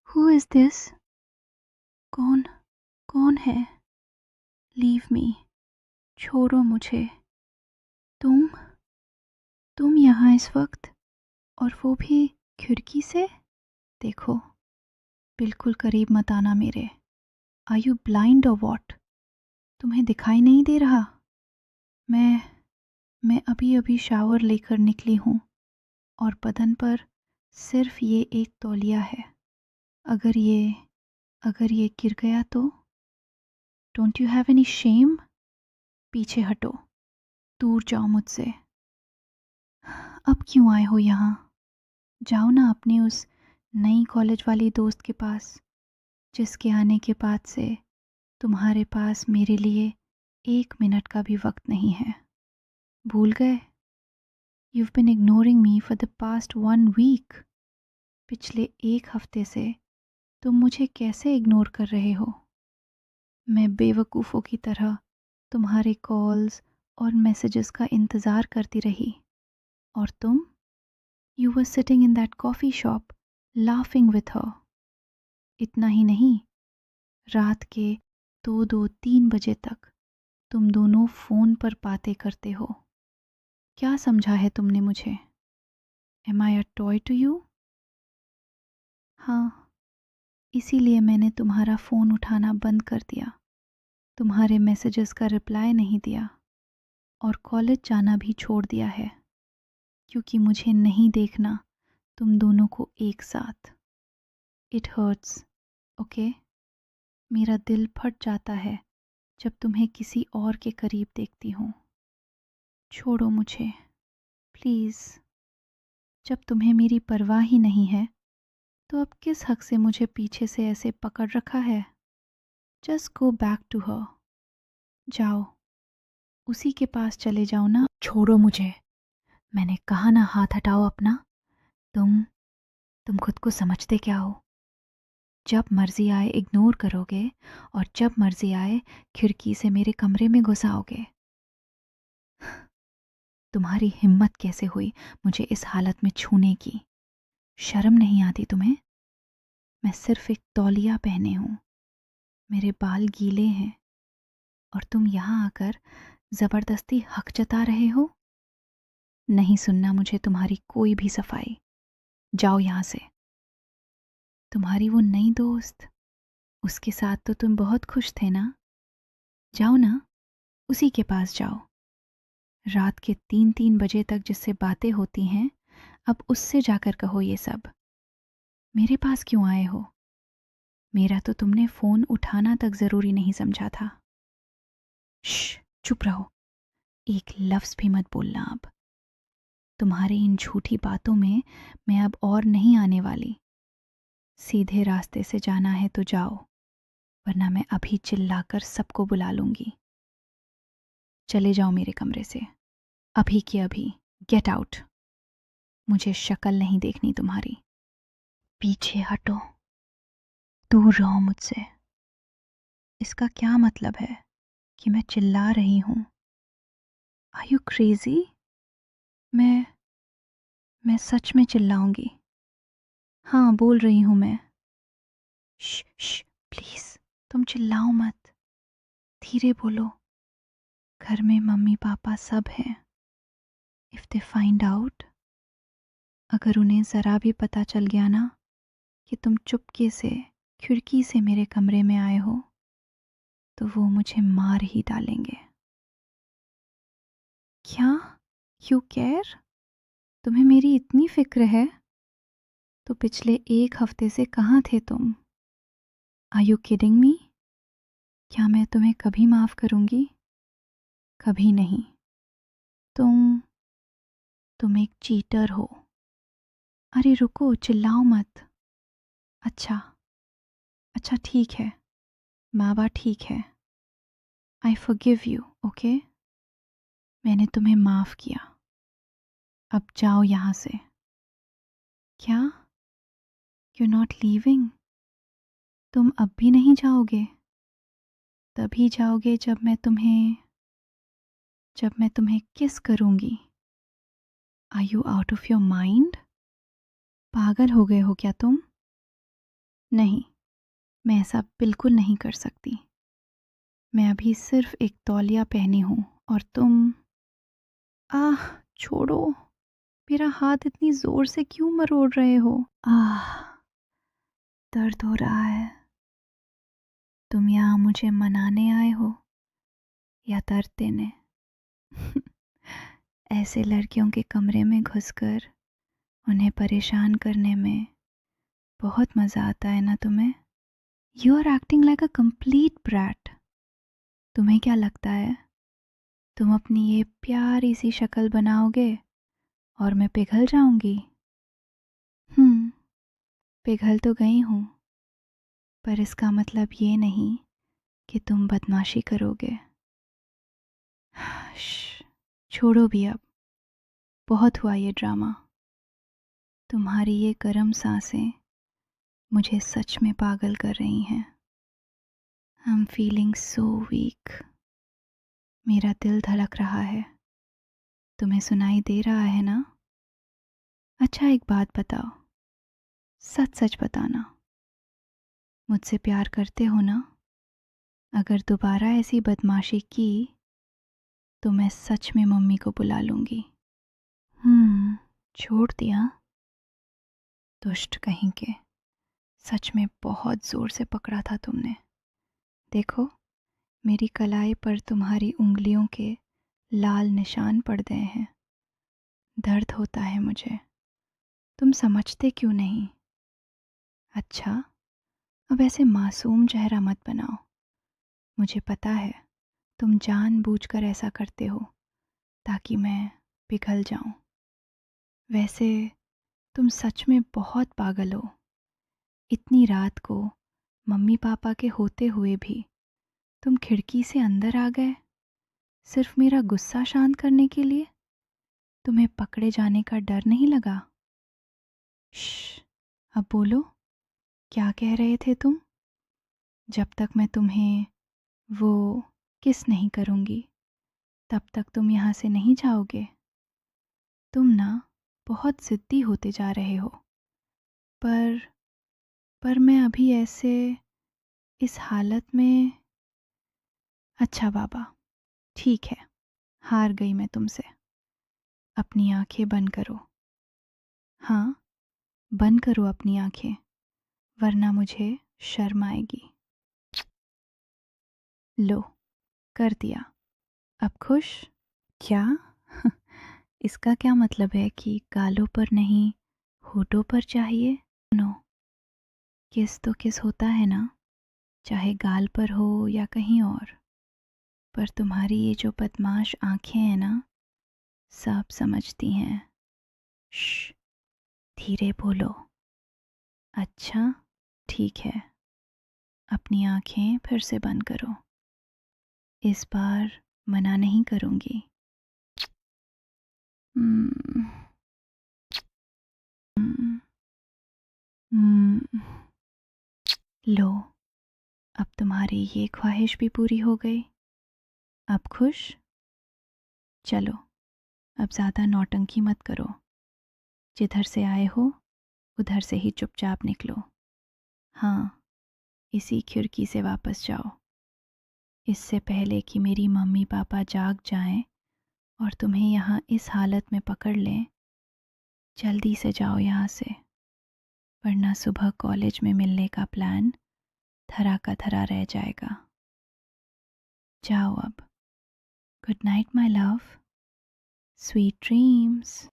Who is this? कौन कौन है? लीव मी, छोड़ो मुझे। तुम तुम यहाँ इस वक्त, और वो भी खिड़की से? देखो, बिल्कुल करीब मत आना मेरे। आर यू ब्लाइंड और वॉट? तुम्हें दिखाई नहीं दे रहा? मैं मैं अभी अभी शावर लेकर निकली हूँ, और बदन पर सिर्फ ये एक तौलिया है। अगर ये अगर ये गिर गया तो? Don't you have any shame? पीछे हटो, दूर जाओ मुझसे। अब क्यों आए हो यहाँ? जाओ ना अपनी उस नई कॉलेज वाली दोस्त के पास, जिसके आने के बाद से तुम्हारे पास मेरे लिए 1 मिनट का भी वक्त नहीं है। भूल गए? You've been ignoring me for the past 1 week. पिछले 1 हफ्ते से तुम मुझे कैसे इग्नोर कर रहे हो? मैं बेवकूफ़ों की तरह तुम्हारे कॉल्स और मैसेजेस का इंतज़ार करती रही, और तुम? You were sitting in that coffee shop, laughing with her. इतना ही नहीं, रात के 2-2-3 बजे तक तुम दोनों फ़ोन पर बातें करते हो। क्या समझा है तुमने मुझे? Am I a toy to you? हाँ, इसीलिए मैंने तुम्हारा फ़ोन उठाना बंद कर दिया, तुम्हारे मैसेजेस का रिप्लाई नहीं दिया, और कॉलेज जाना भी छोड़ दिया है, क्योंकि मुझे नहीं देखना तुम दोनों को एक साथ। It hurts, okay? मेरा दिल फट जाता है जब तुम्हें किसी और के करीब देखती हूँ। छोड़ो मुझे, प्लीज़। जब तुम्हें मेरी परवाह ही नहीं है, तो अब किस हक से मुझे पीछे से ऐसे पकड़ रखा है? Just go back to her. जाओ, उसी के पास चले जाओ ना। छोड़ो मुझे, मैंने कहा ना, हाथ हटाओ अपना। तुम खुद को समझते क्या हो? जब मर्जी आए इग्नोर करोगे, और जब मर्जी आए खिड़की से मेरे कमरे में घुस आओगे। तुम्हारी हिम्मत कैसे हुई मुझे इस हालत में छूने की? शर्म नहीं आती तुम्हें? मैं सिर्फ एक तौलिया पहने हूँ, मेरे बाल गीले हैं, और तुम यहाँ आकर ज़बरदस्ती हक जता रहे हो? नहीं सुनना मुझे तुम्हारी कोई भी सफाई। जाओ यहाँ से। तुम्हारी वो नई दोस्त, उसके साथ तो तुम बहुत खुश थे ना? जाओ ना, उसी के पास जाओ। रात के 3-3 बजे तक जिससे बातें होती हैं, अब उससे जाकर कहो ये सब। मेरे पास क्यों आए हो? मेरा तो तुमने फ़ोन उठाना तक ज़रूरी नहीं समझा था। श्श, चुप रहो, एक लफ्ज़ भी मत बोलना अब। तुम्हारी इन झूठी बातों में मैं अब और नहीं आने वाली। सीधे रास्ते से जाना है तो जाओ, वरना मैं अभी चिल्लाकर सबको बुला लूँगी। चले जाओ मेरे कमरे से, अभी के अभी। Get out. मुझे शक्ल नहीं देखनी तुम्हारी। पीछे हटो, दूर रहो मुझसे। इसका क्या मतलब है कि मैं चिल्ला रही हूँ? Are you crazy? मैं मैं सच में चिल्लाऊंगी। हाँ, बोल रही हूँ मैं। श्श, प्लीज़, तुम चिल्लाओ मत। धीरे बोलो। घर में मम्मी पापा सब हैं। इफ़ दे फाइंड आउट, अगर उन्हें ज़रा भी पता चल गया ना कि तुम चुपके से खिड़की से मेरे कमरे में आए हो, तो वो मुझे मार ही डालेंगे। क्या? You care? तुम्हें मेरी इतनी फ़िक्र है? तो पिछले 1 हफ्ते से कहाँ थे तुम? Are you kidding me? क्या मैं तुम्हें कभी माफ़ करूँगी? कभी नहीं। तुम तुम एक चीटर हो। अरे रुको, चिल्लाओ मत। अच्छा, अच्छा ठीक है, मावा ठीक है। I forgive you, okay? मैंने तुम्हें माफ़ किया। अब जाओ यहाँ से। क्या? You not leaving? तुम अब भी नहीं जाओगे? तभी जाओगे जब मैं तुम्हें किस करूँगी। Are you out of your mind? पागल हो गए हो क्या तुम? नहीं, मैं ऐसा बिल्कुल नहीं कर सकती। मैं अभी सिर्फ एक तौलिया पहनी हूँ और तुम। आह, छोड़ो। मेरा हाथ इतनी ज़ोर से क्यों मरोड़ रहे हो? आह, दर्द हो रहा है। तुम यहाँ मुझे मनाने आए हो या दर्द देने? ऐसे लड़कियों के कमरे में घुसकर उन्हें परेशान करने में बहुत मज़ा आता है ना तुम्हें? You are acting like a complete brat. तुम्हें क्या लगता है तुम अपनी ये प्यारी सी शक्ल बनाओगे और मैं पिघल जाऊंगी? पिघल तो गई हूँ, पर इसका मतलब ये नहीं कि तुम बदमाशी करोगे। श्श, छोड़ो भी अब। बहुत हुआ ये ड्रामा। तुम्हारी ये गर्म सांसें मुझे सच में पागल कर रही हैं। I am feeling so weak. मेरा दिल धड़क रहा है। तुम्हें सुनाई दे रहा है ना? अच्छा, एक बात बताओ, सच सच बताना, मुझसे प्यार करते हो ना? अगर दोबारा ऐसी बदमाशी की तो मैं सच में मम्मी को बुला लूँगी। छोड़ दिया? दुष्ट कहीं के। सच में बहुत ज़ोर से पकड़ा था तुमने। देखो, मेरी कलाई पर तुम्हारी उंगलियों के लाल निशान पड़ गए हैं। दर्द होता है मुझे। तुम समझते क्यों नहीं? अच्छा, अब ऐसे मासूम चेहरा मत बनाओ। मुझे पता है तुम जानबूझकर ऐसा करते हो ताकि मैं पिघल जाऊं। वैसे तुम सच में बहुत पागल हो। इतनी रात को मम्मी पापा के होते हुए भी तुम खिड़की से अंदर आ गए, सिर्फ मेरा गुस्सा शांत करने के लिए। तुम्हें पकड़े जाने का डर नहीं लगा? श्श, अब बोलो, क्या कह रहे थे तुम? जब तक मैं तुम्हें वो किस नहीं करूँगी तब तक तुम यहाँ से नहीं जाओगे। तुम ना बहुत ज़िद्दी होते जा रहे हो। पर पर मैं अभी ऐसे इस हालत में। अच्छा बाबा, ठीक है, हार गई मैं तुमसे। अपनी आंखें बंद करो। हाँ, बंद करो अपनी आंखें, वरना मुझे शर्म आएगी। लो, कर दिया। अब खुश? क्या? इसका क्या मतलब है कि गालों पर नहीं, होठों पर चाहिए? नो, किस तो किस होता है ना, चाहे गाल पर हो या कहीं और। पर तुम्हारी ये जो बदमाश आंखें हैं ना, सब समझती हैं। श्श, धीरे बोलो। अच्छा, ठीक है, अपनी आंखें फिर से बंद करो। इस बार मना नहीं करूँगी। हम्म, हम्म, हम्म। लो, अब तुम्हारी ये ख्वाहिश भी पूरी हो गई। अब खुश? चलो, अब ज़्यादा नौटंकी मत करो। जिधर से आए हो उधर से ही चुपचाप निकलो। हाँ, इसी खिड़की से वापस जाओ, इससे पहले कि मेरी मम्मी पापा जाग जाएं और तुम्हें यहाँ इस हालत में पकड़ लें। जल्दी से जाओ यहाँ से, वरना सुबह कॉलेज में मिलने का प्लान धरा का धरा रह जाएगा। जाओ अब। Good night my love, sweet dreams.